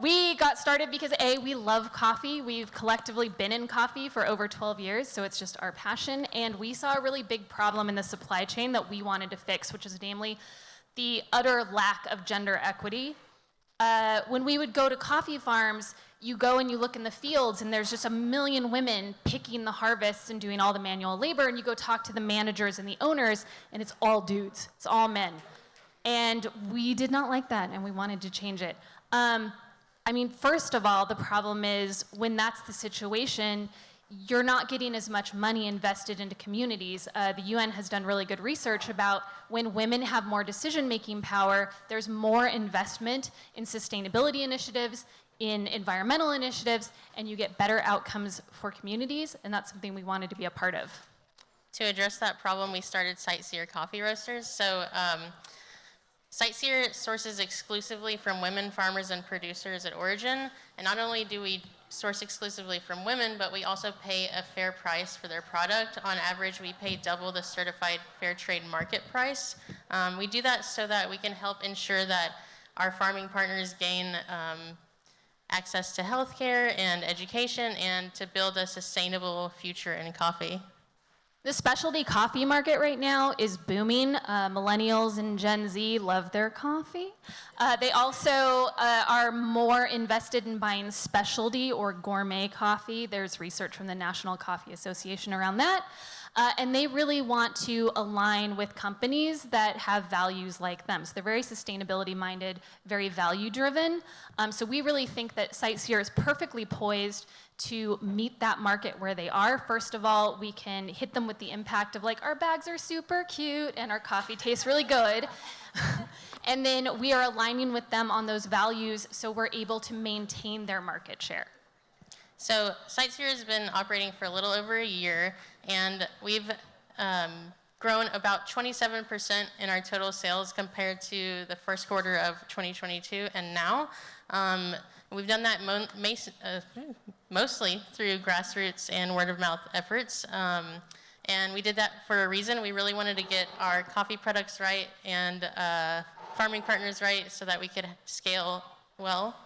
We got started because we love coffee. We've collectively been in coffee for over 12 years, so it's just our passion. And we saw a really big problem in the supply chain that we wanted to fix, which is namely the utter lack of gender equity. When we would go to coffee farms, you go and you look in the fields and there's just a million women picking the harvests and doing all the manual labor, and you go talk to the managers and the owners and it's all dudes, it's all men. And we did not like that and we wanted to change it. First of all, the problem is when that's the situation, you're not getting as much money invested into communities. The UN has done really good research about when women have more decision-making power, there's more investment in sustainability initiatives, in environmental initiatives, and you get better outcomes for communities, and that's something we wanted to be a part of. To address that problem, we started Sightseer Coffee Roasters. Sightseer sources exclusively from women farmers and producers at origin, and not only do we source exclusively from women, but we also pay a fair price for their product. On average, we pay double the certified fair trade market price. We do that so that we can help ensure that our farming partners gain access to healthcare and education and to build a sustainable future in coffee. The specialty coffee market right now is booming. Millennials and Gen Z love their coffee. They also are more invested in buying specialty or gourmet coffee. There's research from the National Coffee Association around that. And they really want to align with companies that have values like them. So they're very sustainability minded, very value driven. So we really think that Sightseer is perfectly poised to meet that market where they are. First of all, we can hit them with the impact of like, our bags are super cute and our coffee tastes really good. And then we are aligning with them on those values so we're able to maintain their market share. So Sightseer has been operating for a little over a year, and we've grown about 27% in our total sales compared to the first quarter of 2022 and now. We've done that mostly through grassroots and word-of-mouth efforts. And we did that for a reason. We really wanted to get our coffee products right and farming partners right so that we could scale well.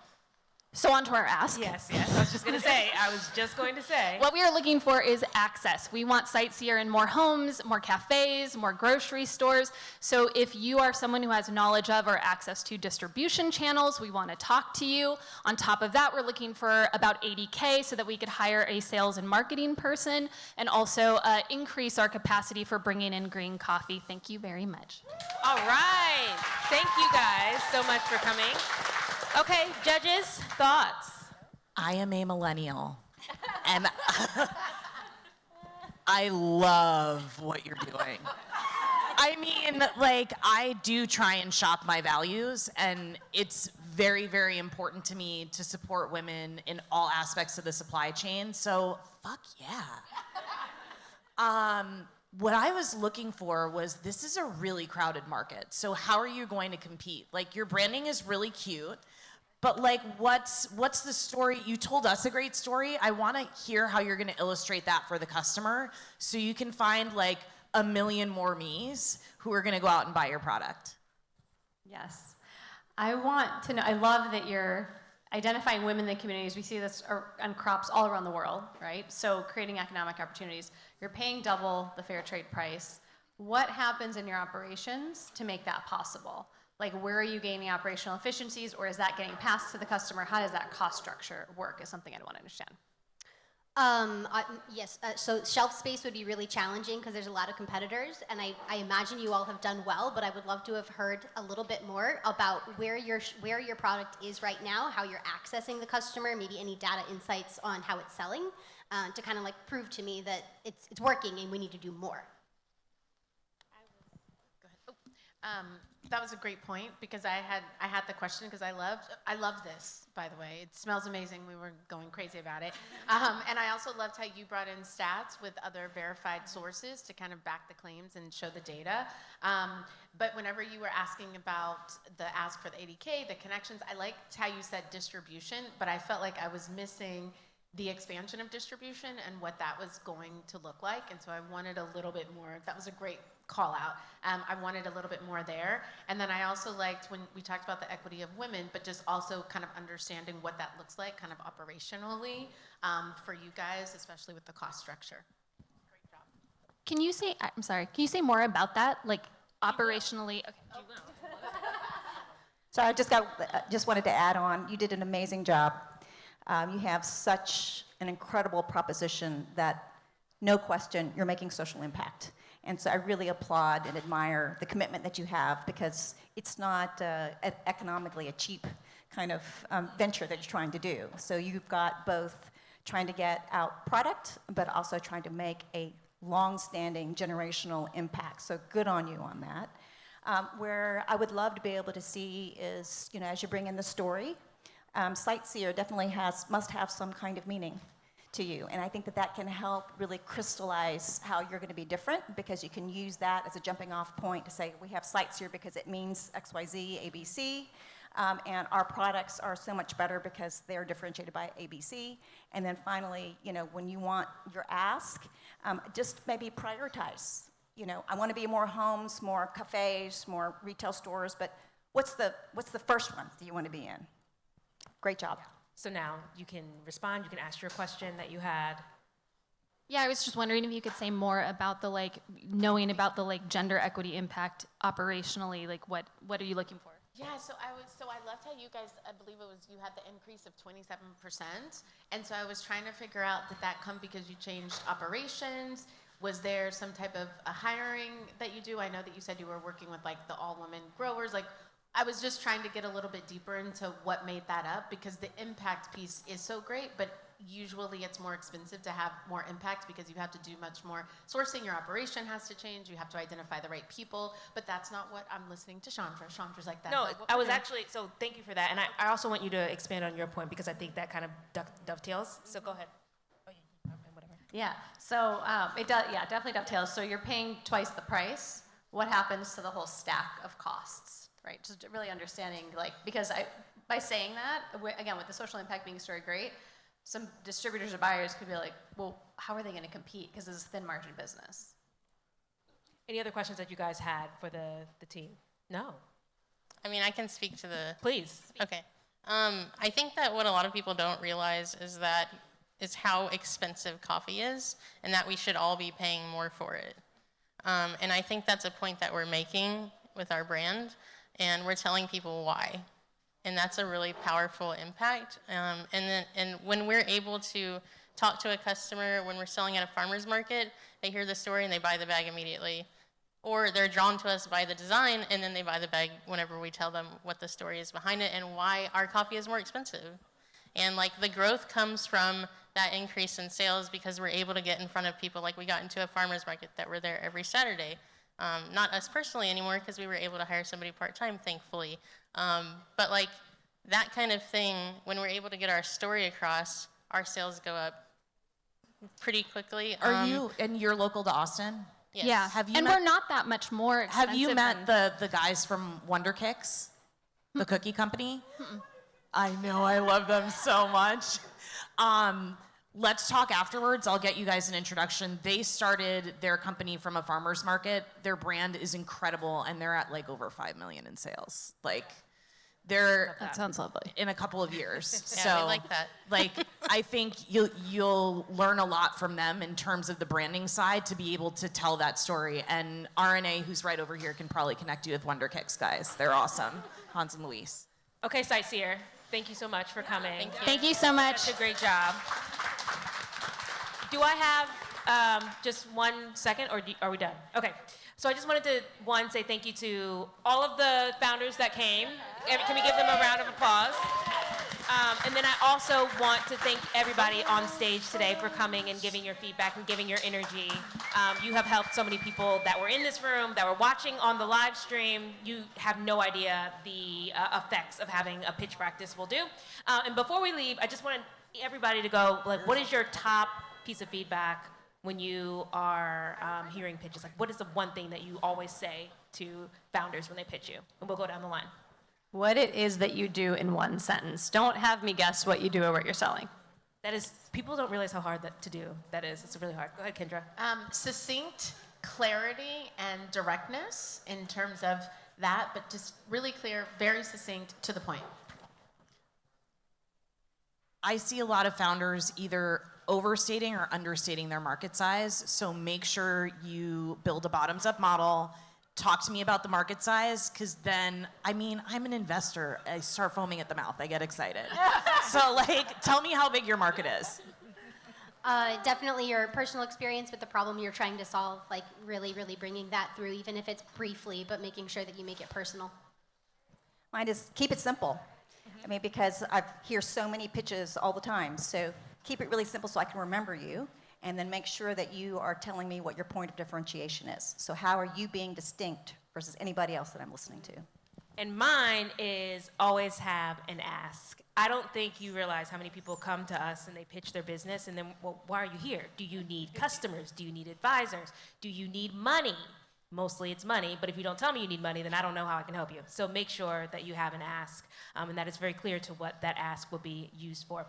So on to our ask. Yes, I was just going to say. What we are looking for is access. We want Sightseer in more homes, more cafes, more grocery stores. So if you are someone who has knowledge of or access to distribution channels, we want to talk to you. On top of that, we're looking for about 80K so that we could hire a sales and marketing person and also increase our capacity for bringing in green coffee. Thank you very much. All right. Thank you guys so much for coming. Okay, judges, thoughts? I am a millennial, and I love what you're doing. I mean, like, I do try and shop my values, and it's very, very important to me to support women in all aspects of the supply chain, so fuck yeah. What I was looking for was, this is a really crowded market, so how are you going to compete? Like, your branding is really cute, but like, what's the story? You told us a great story. I want to hear how you're going to illustrate that for the customer so you can find like a million more me's who are going to go out and buy your product. Yes. I want to know, I love that you're identifying women in the communities. We see this on crops all around the world, right? So creating economic opportunities. You're paying double the fair trade price. What happens in your operations to make that possible? Like, where are you gaining operational efficiencies, or is that getting passed to the customer? How does that cost structure work is something I'd want to understand. Yes, so shelf space would be really challenging because there's a lot of competitors, and I imagine you all have done well, but I would love to have heard a little bit more about where your product is right now, how you're accessing the customer, maybe any data insights on how it's selling, to kind of like prove to me that it's working and we need to do more. Go ahead. That was a great point because I had the question because I love this, by the way. It smells amazing. We were going crazy about it. And I also loved how you brought in stats with other verified sources to kind of back the claims and show the data. But whenever you were asking about the ask for the 80K, the connections, I liked how you said distribution, but I felt like I was missing the expansion of distribution and what that was going to look like. And so I wanted a little bit more. That was a great call out. I wanted a little bit more there. And then I also liked when we talked about the equity of women, but just also kind of understanding what that looks like kind of operationally for you guys, especially with the cost structure. Great job. Can you say more about that? Like operationally? Okay. So I just wanted to add on, you did an amazing job. You have such an incredible proposition that, no question, you're making social impact. And so I really applaud and admire the commitment that you have because it's not economically a cheap kind of venture that you're trying to do. So you've got both trying to get out product, but also trying to make a long-standing generational impact. So good on you on that. Where I would love to be able to see is, as you bring in the story, Sightseer definitely must have some kind of meaning to you. And I think that that can help really crystallize how you're going to be different, because you can use that as a jumping off point to say, we have Sightseer because it means XYZ, ABC. And our products are so much better because they're differentiated by ABC. And then finally, you know, when you want your ask, just maybe prioritize. You know, I want to be more homes, more cafes, more retail stores, but what's the first one that you want to be in? Great job. So now you can respond, you can ask your question that you had. Yeah, I was just wondering if you could say more about the knowing about the gender equity impact operationally. Like, what are you looking for? Yeah, so I loved how you guys, I believe you had the increase of 27%. And so I was trying to figure out, did that come because you changed operations? Was there some type of a hiring that you do? I know that you said you were working with the all-women growers. I was just trying to get a little bit deeper into what made that up, because the impact piece is so great, but usually it's more expensive to have more impact because you have to do much more sourcing. Your operation has to change. You have to identify the right people, but that's not what I'm listening to Shondra. Chandra's like that. No, I was actually, so thank you for that. And I also want you to expand on your point, because I think that kind of dovetails. So go ahead. Yeah, so definitely dovetails. So you're paying twice the price. What happens to the whole stack of costs, right? Just really understanding, because by saying that, again, with the social impact being so great, some distributors or buyers could be like, well, how are they going to compete? Because this is a thin margin business. Any other questions that you guys had for the team? No. I mean, I can speak to the... Please. Okay. I think that what a lot of people don't realize is how expensive coffee is, and that we should all be paying more for it. And I think that's a point that we're making with our brand, and we're telling people why. And that's a really powerful impact. And when we're able to talk to a customer, when we're selling at a farmer's market, they hear the story and they buy the bag immediately. Or they're drawn to us by the design, and then they buy the bag whenever we tell them what the story is behind it and why our coffee is more expensive. And the growth comes from that increase in sales because we're able to get in front of people. We got into a farmer's market that were there every Saturday. Not us personally anymore, because we were able to hire somebody part-time, thankfully. But that kind of thing, when we're able to get our story across, our sales go up pretty quickly. And you're local to Austin? Yes. Yeah, we're not that much more expensive. Have you met the guys from Wonder Kicks, the cookie company? I know, I love them so much. Let's talk afterwards. I'll get you guys an introduction. They started their company from a farmer's market. Their brand is incredible, and they're at over 5 million in sales. That sounds lovely. In a couple of years. Yeah, so we like that. I think you'll learn a lot from them in terms of the branding side to be able to tell that story. And RNA, who's right over here, can probably connect you with Wonder Kicks guys. They're awesome. Hans and Luis. Okay, Sightseer, thank you so much for coming. Thank you so much. Such a great job. Do I have just 1 second, or are we done? Okay. So I just wanted to, say thank you to all of the founders that came. Can we give them a round of applause? And then I also want to thank everybody on stage today for coming and giving your feedback and giving your energy. You have helped so many people that were in this room, that were watching on the live stream. You have no idea the effects of having a pitch practice will do. And before we leave, I just want everybody to go, what is your top piece of feedback when you are hearing pitches? What is the one thing that you always say to founders when they pitch you? And we'll go down the line. What it is that you do in one sentence. Don't have me guess what you do or what you're selling. That is, people don't realize how hard to do that is. It's really hard. Go ahead, Kendra. Succinct, clarity, and directness in terms of that, but just really clear, very succinct, to the point. I see a lot of founders either overstating or understating their market size. So make sure you build a bottoms-up model. Talk to me about the market size, because then, I'm an investor. I start foaming at the mouth. I get excited. So, tell me how big your market is. Definitely your personal experience with the problem you're trying to solve, really, really bringing that through, even if it's briefly, but making sure that you make it personal. Mine is keep it simple. Because I hear so many pitches all the time. So keep it really simple so I can remember you. And then make sure that you are telling me what your point of differentiation is. So how are you being distinct versus anybody else that I'm listening to? And mine is always have an ask. I don't think you realize how many people come to us and they pitch their business and then, well, why are you here? Do you need customers? Do you need advisors? Do you need money? Mostly it's money, but if you don't tell me you need money, then I don't know how I can help you. So make sure that you have an ask and that it's very clear to what that ask will be used for.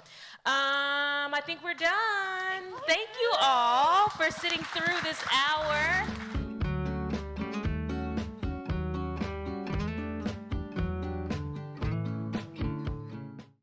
I think we're done. Thank you all for sitting through this hour.